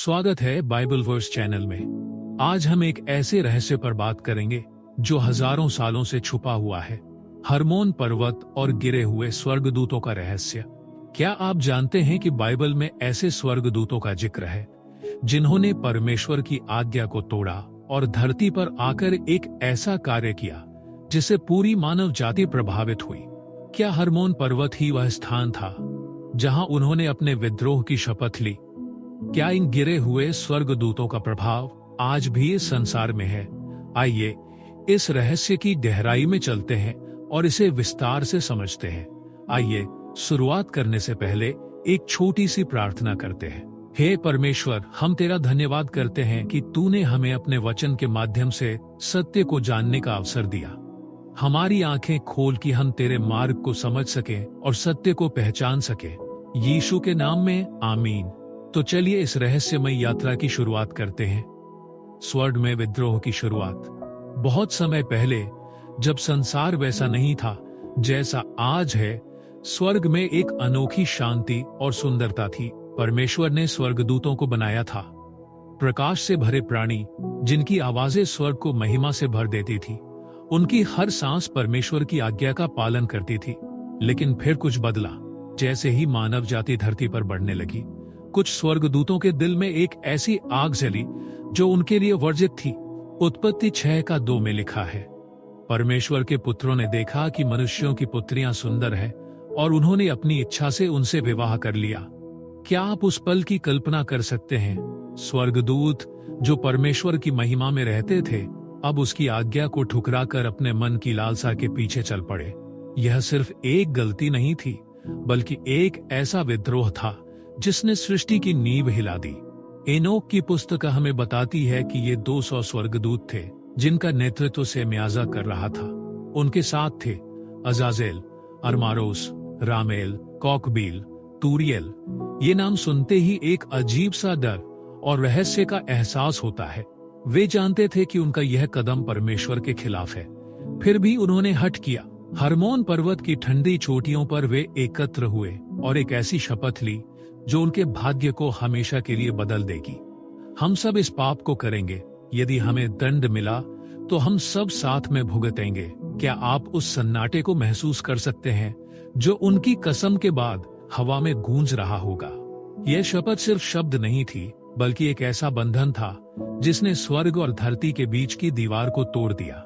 स्वागत है Bible verse channel में। आज हम एक ऐसे रहस्य पर बात करेंगे जो हजारों सालों से छुपा हुआ है, हर्मोन पर्वत और गिरे हुए स्वर्गदूतों का रहस्य। क्या आप जानते हैं कि बाइबल में ऐसे स्वर्गदूतों का जिक्र है जिन्होंने परमेश्वर की आज्ञा को तोड़ा और धरती पर आकर एक ऐसा कार्य किया जिससे पूरी मानव जाति प्रभावित हुई? क्या हर्मोन पर्वत ही वह स्थान था जहां उन्होंने अपने विद्रोह की शपथ ली? क्या इन गिरे हुए स्वर्गदूतों का प्रभाव आज भी इस संसार में है? आइए इस रहस्य की गहराई में चलते हैं और इसे विस्तार से समझते हैं। आइए शुरुआत करने से पहले एक छोटी सी प्रार्थना करते हैं। हे परमेश्वर, हम तेरा धन्यवाद करते हैं कि तूने हमें अपने वचन के माध्यम से सत्य को जानने का अवसर दिया। हमारी आंखें खोल कि हम तेरे मार्ग को समझ सकें और सत्य को पहचान सकें। यीशु के नाम में आमीन। तो चलिए इस रहस्यमय यात्रा की शुरुआत करते हैं। स्वर्ग में विद्रोह की शुरुआत। बहुत समय पहले, जब संसार वैसा नहीं था जैसा आज है, स्वर्ग में एक अनोखी शांति और सुंदरता थी। परमेश्वर ने स्वर्गदूतों को बनाया था, प्रकाश से भरे प्राणी जिनकी आवाजें स्वर्ग को महिमा से भर देती थी। उनकी हर सांस परमेश्वर की आज्ञा का पालन करती थी। लेकिन फिर कुछ बदला। जैसे ही मानव जाति धरती पर बढ़ने लगी, कुछ स्वर्गदूतों के दिल में एक ऐसी आग जली जो उनके लिए वर्जित थी। उत्पत्ति 6:2 में लिखा है, परमेश्वर के पुत्रों ने देखा कि मनुष्यों की पुत्रियां सुंदर है और उन्होंने अपनी इच्छा से उनसे विवाह कर लिया। क्या आप उस पल की कल्पना कर सकते हैं? स्वर्गदूत जो परमेश्वर की महिमा में रहते थे, अब उसकी आज्ञा को ठुकराकर अपने मन की लालसा के पीछे चल पड़े। यह सिर्फ एक गलती नहीं थी, बल्कि एक ऐसा विद्रोह था जिसने सृष्टि की नींव हिला दी। एनोक की पुस्तक हमें बताती है कि ये 200 स्वर्गदूत थे जिनका नेतृत्व सेम्याजा कर रहा था। उनके साथ थे अजाजेल, अरमारोस, रामेल, कॉकबील, तूरियल। ये नाम सुनते ही एक अजीब सा डर और रहस्य का एहसास होता है। वे जानते थे कि उनका यह कदम परमेश्वर के खिलाफ है, फिर भी उन्होंने हठ किया। हर्मोन पर्वत की ठंडी चोटियों पर वे एकत्र हुए और एक ऐसी शपथ ली जो उनके भाग्य को हमेशा के लिए बदल देगी। हम सब इस पाप को करेंगे, यदि हमें दंड मिला तो हम सब साथ में भुगतेंगे। क्या आप उस सन्नाटे को महसूस कर सकते हैं जो उनकी कसम के बाद हवा में गूंज रहा होगा? यह शपथ सिर्फ शब्द नहीं थी, बल्कि एक ऐसा बंधन था जिसने स्वर्ग और धरती के बीच की दीवार को तोड़ दिया।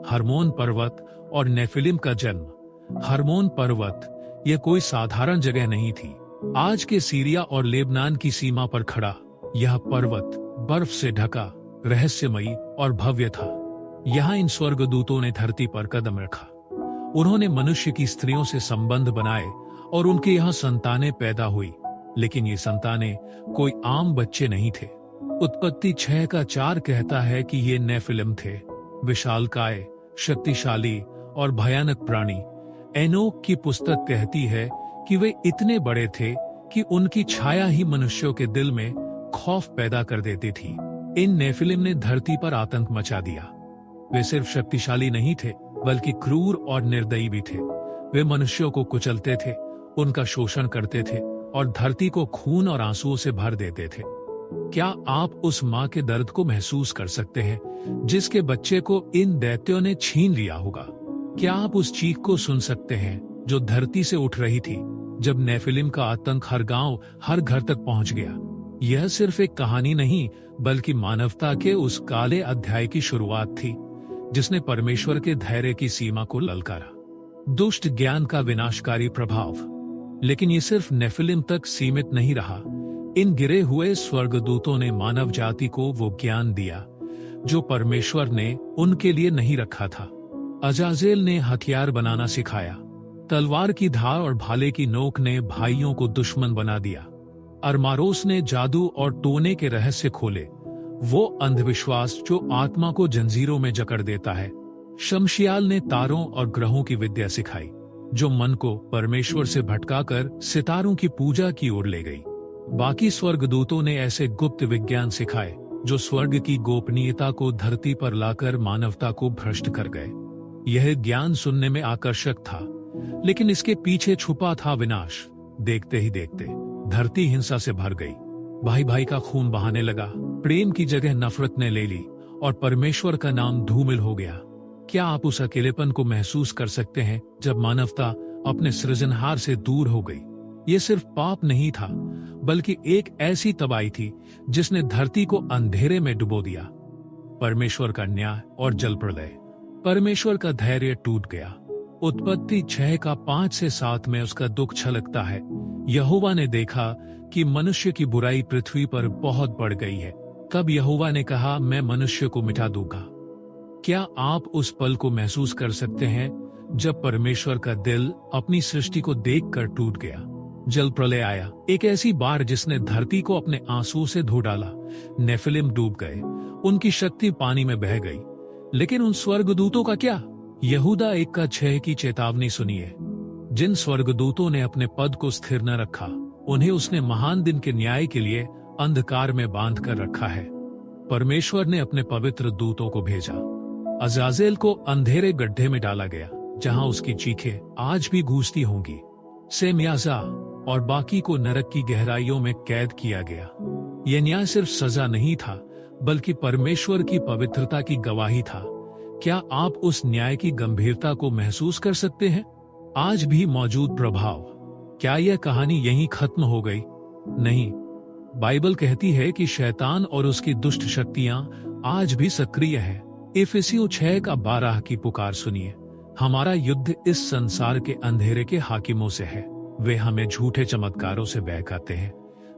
हर्मोन पर्वत और नेफिलिम का जन्म। हर्मोन पर्वत यह कोई साधारण जगह नहीं थी। आज के सीरिया और लेबनान की सीमा पर खड़ा यह पर्वत बर्फ से ढका, रहस्यमयी और भव्य था। यहाँ इन स्वर्गदूतों ने धरती पर कदम रखा। उन्होंने मनुष्य की स्त्रियों से संबंध बनाए और उनके यहाँ संतानें पैदा हुई। लेकिन ये संतानें कोई आम बच्चे नहीं थे। उत्पत्ति 6:4 कहता है कि ये नेफिलिम थे, विशालकाय, शक्तिशाली और भयानक प्राणी। एनोक की पुस्तक कहती है कि वे इतने बड़े थे कि उनकी छाया ही मनुष्यों के दिल में खौफ पैदा कर देती थी। इन नेफिलिम ने धरती पर आतंक मचा दिया। वे सिर्फ शक्तिशाली नहीं थे, बल्कि क्रूर और निर्दयी भी थे। वे मनुष्यों को कुचलते थे, उनका शोषण करते थे और धरती को खून और आंसुओं से भर देते थे। क्या आप उस माँ के दर्द को महसूस कर सकते हैं जिसके बच्चे को इन दैत्यों ने छीन लिया होगा? क्या आप उस चीख को सुन सकते हैं जो धरती से उठ रही थी जब नेफिलिम का आतंक हर गांव, हर घर तक पहुंच गया? यह सिर्फ एक कहानी नहीं, बल्कि मानवता के उस काले अध्याय की शुरुआत थी जिसने परमेश्वर के धैर्य की सीमा को ललकारा। दुष्ट ज्ञान का विनाशकारी प्रभाव। लेकिन ये सिर्फ नेफिलिम तक सीमित नहीं रहा। इन गिरे हुए स्वर्गदूतों ने मानव जाति को वो ज्ञान दिया जो परमेश्वर ने उनके लिए नहीं रखा था। अजाजेल ने हथियार बनाना सिखाया। तलवार की धार और भाले की नोक ने भाइयों को दुश्मन बना दिया। अरमारोस ने जादू और टोने के रहस्य खोले, वो अंधविश्वास जो आत्मा को जंजीरों में जकड़ देता है। शमशियाल ने तारों और ग्रहों की विद्या सिखाई, जो मन को परमेश्वर से भटकाकर सितारों की पूजा की ओर ले गई। बाकी स्वर्गदूतों ने ऐसे गुप्त विज्ञान सिखाए जो स्वर्ग की गोपनीयता को धरती पर लाकर मानवता को भ्रष्ट कर गए। यह ज्ञान सुनने में आकर्षक था, लेकिन इसके पीछे छुपा था विनाश। देखते ही देखते धरती हिंसा से भर गई। भाई भाई का खून बहाने लगा, प्रेम की जगह नफरत ने ले ली और परमेश्वर का नाम धूमिल हो गया। क्या आप उस अकेलेपन को महसूस कर सकते हैं जब मानवता अपने सृजनहार से दूर हो गई? ये सिर्फ पाप नहीं था, बल्कि एक ऐसी तबाही थी जिसने धरती को अंधेरे में डुबो दिया। परमेश्वर का न्याय और जल प्रलय। परमेश्वर का धैर्य टूट गया। उत्पत्ति 6 का 5 से 7 में उसका दुख छलकता है। यहोवा ने देखा कि मनुष्य की बुराई पृथ्वी पर बहुत बढ़ गई है। तब यहोवा ने कहा, मैं मनुष्य को मिटा दूंगा। क्या आप उस पल को महसूस कर सकते हैं जब परमेश्वर का दिल अपनी सृष्टि को देखकर टूट गया? जल प्रलय आया, एक ऐसी बाढ़ जिसने धरती को अपने आंसू से धो डाला। नेफिलिम डूब गए, उनकी शक्ति पानी में बह गई। लेकिन उन स्वर्गदूतों का क्या? यहूदा 1 का 6 की चेतावनी सुनिए। जिन स्वर्गदूतों ने अपने पद को स्थिर न रखा, उन्हें उसने महान दिन के न्याय के लिए अंधकार में बांध कर रखा है। परमेश्वर ने अपने पवित्र दूतों को भेजा। अजाजेल को अंधेरे गड्ढे में डाला गया, जहां उसकी चीखें आज भी गूंजती होंगी। सेम्याजा और बाकी को नरक की गहराइयों में कैद किया गया। यह न्याय सिर्फ सजा नहीं था, बल्कि परमेश्वर की पवित्रता की गवाही था। क्या आप उस न्याय की गंभीरता को महसूस कर सकते हैं? आज भी मौजूद प्रभाव। क्या यह कहानी यहीं खत्म हो गई? नहीं, बाइबल कहती है कि शैतान और उसकी दुष्ट शक्तियां आज भी सक्रिय हैं। इफिसियों 6 का 12 की पुकार सुनिए। हमारा युद्ध इस संसार के अंधेरे के हाकिमों से है। वे हमें झूठे चमत्कारों से बहकाते हैं,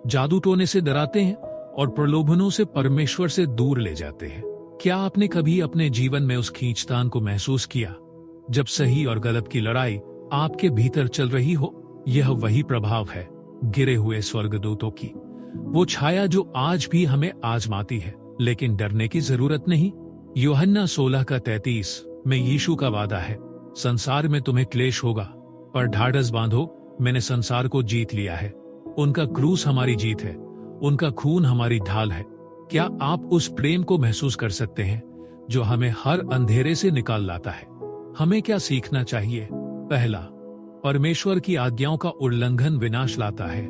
जादू टोने से डराते हैं और प्रलोभनों से परमेश्वर से दूर ले जाते हैं। क्या आपने कभी अपने जीवन में उस खींचतान को महसूस किया, जब सही और गलत की लड़ाई आपके भीतर चल रही हो? यह वही प्रभाव है गिरे हुए स्वर्गदूतों की, वो छाया जो आज भी हमें आजमाती है। लेकिन डरने की जरूरत नहीं। यूहन्ना 16 का 33 में यीशु का वादा है, संसार में तुम्हें क्लेश होगा, पर ढाढ़स बांधो, मैंने संसार को जीत लिया है। उनका क्रूस हमारी जीत है, उनका खून हमारी ढाल है। क्या आप उस प्रेम को महसूस कर सकते हैं जो हमें हर अंधेरे से निकाल लाता है? हमें क्या सीखना चाहिए? पहला, परमेश्वर की आज्ञाओं का उल्लंघन विनाश लाता है।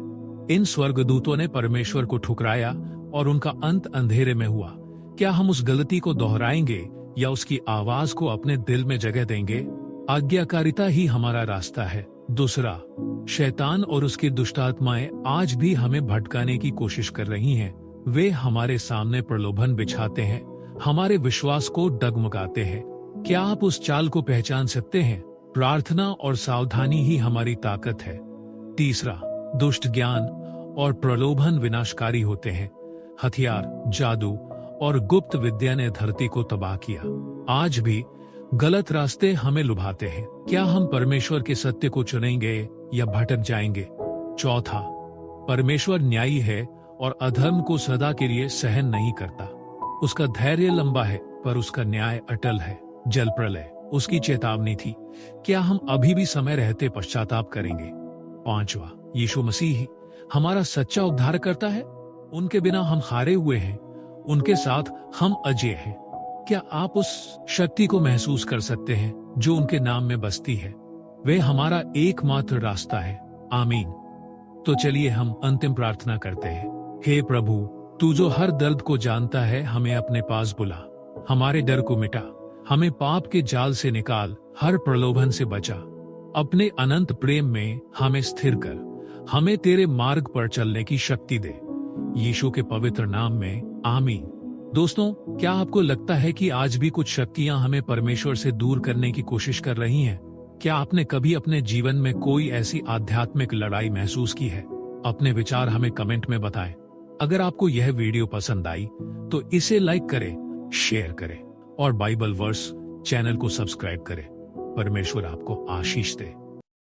इन स्वर्गदूतों ने परमेश्वर को ठुकराया और उनका अंत अंधेरे में हुआ। क्या हम उस गलती को दोहराएंगे या उसकी आवाज को अपने दिल में जगह देंगे? आज्ञाकारिता ही हमारा रास्ता है। दूसरा, शैतान और उसकी दुष्टात्माएं आज भी हमें भटकाने की कोशिश कर रही हैं। वे हमारे सामने प्रलोभन बिछाते हैं, हमारे विश्वास को डगमगाते हैं। क्या आप उस चाल को पहचान सकते हैं? प्रार्थना और सावधानी ही हमारी ताकत है। तीसरा, दुष्ट ज्ञान और प्रलोभन विनाशकारी होते हैं। हथियार, जादू और गुप्त विद्या ने धरती को तबाह किया। आज भी गलत रास्ते हमें लुभाते हैं। क्या हम परमेश्वर के सत्य को चुनेंगे या भटक जाएंगे? चौथा, परमेश्वर न्यायी है और अधर्म को सदा के लिए सहन नहीं करता। उसका धैर्य लंबा है, पर उसका न्याय अटल है। जल प्रलय उसकी चेतावनी थी। क्या हम अभी भी समय रहते पश्चाताप करेंगे? पांचवा, यीशु मसीह ही हमारा सच्चा उद्धार करता है। उनके बिना हम हारे हुए हैं, उनके साथ हम अजेय हैं। क्या आप उस शक्ति को महसूस कर सकते हैं जो उनके नाम में बसती है? वे हमारा एकमात्र रास्ता है। आमीन। तो चलिए हम अंतिम प्रार्थना करते हैं। हे प्रभु, तू जो हर दर्द को जानता है, हमें अपने पास बुला। हमारे डर को मिटा, हमें पाप के जाल से निकाल, हर प्रलोभन से बचा। अपने अनंत प्रेम में हमें स्थिर कर, हमें तेरे मार्ग पर चलने की शक्ति दे। यीशु के पवित्र नाम में आमीन। दोस्तों, क्या आपको लगता है कि आज भी कुछ शक्तियां हमें परमेश्वर से दूर करने की कोशिश कर रही हैं? क्या आपने कभी अपने जीवन में कोई ऐसी आध्यात्मिक लड़ाई महसूस की है? अपने विचार हमें कमेंट में बताएं। अगर आपको यह वीडियो पसंद आई तो इसे लाइक करें, शेयर करें और बाइबल वर्स चैनल को सब्सक्राइब करें। परमेश्वर आपको आशीष दे।